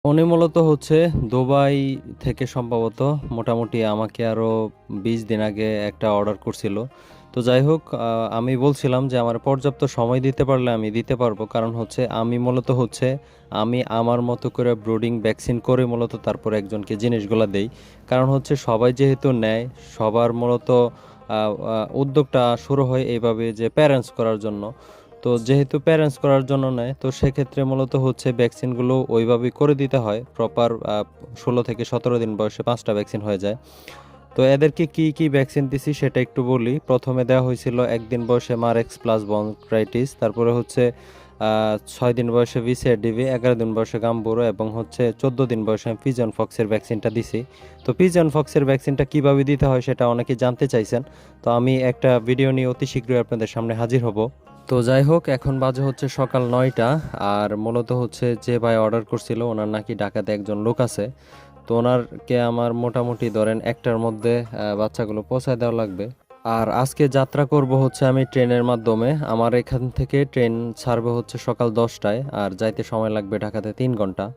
উনি মূলত হচ্ছে দুবাই থেকে সম্ভবত মোটামুটি আমাকে আরও 20 দিন আগে একটা অর্ডার করছিল। তো যাই হোক, আমি বলছিলাম যে আমার পর্যাপ্ত সময় দিতে পারলে আমি দিতে পারবো, কারণ হচ্ছে আমি মূলত হচ্ছে আমি আমার মতো করে ব্রুডিং ভ্যাকসিন করে মূলত তারপর একজনকে জিনিসগুলো দেই। কারণ হচ্ছে সবাই যেহেতু নেয়, সবার মূলত উদ্যোগটা শুরু হয় এইভাবে যে প্যারেন্টস করার জন্য। তো যেহেতু প্যারেন্টস করার জন্য নেয়, তো সেক্ষেত্রে মূলত হচ্ছে ভ্যাকসিনগুলো ওইভাবেই করে দিতে হয় প্রপার। 16 থেকে 17 দিন বয়সে 5টা ভ্যাকসিন হয়ে যায়। তো এদেরকে কি কি ভ্যাকসিন দিছি সেটা একটু বলি। প্রথমে দেওয়া হয়েছিল 1 দিন বয়সে মারেক্স প্লাস বনক্রাইটিস, তারপরে হচ্ছে 6 দিন বয়সে ভিসিআরডিভি, 11 দিন বয়সে গাম্বুরো, এবং হচ্ছে 14 দিন বয়সে আমি পিজন ফক্সের ভ্যাকসিনটা দিছি। তো পিজন ফক্সের ভ্যাকসিনটা কিভাবে দিতে হয় সেটা অনেকেই জানতে চাইছেন। তো আমি একটা ভিডিও নিয়ে অতি শীঘ্রই আপনাদের সামনে হাজির হব। তো যাই হোক, এখন বাজে হচ্ছে সকাল 9টা। আর মূলত হচ্ছে যে ভাই অর্ডার করছিল ওনার নাকি ঢাকাতে একজন লোক আছে। তো ওনারকে আমার মোটামুটি ধরেন 1টার মধ্যে বাচ্চাগুলো পৌঁছায় দেওয়া লাগবে। আর আজকে যাত্রা করব হচ্ছে আমি ট্রেনের মাধ্যমে। আমার এখান থেকে ট্রেন ছাড়বে হচ্ছে সকাল 10টায়, আর যাইতে সময় লাগবে ঢাকাতে 3 ঘন্টা।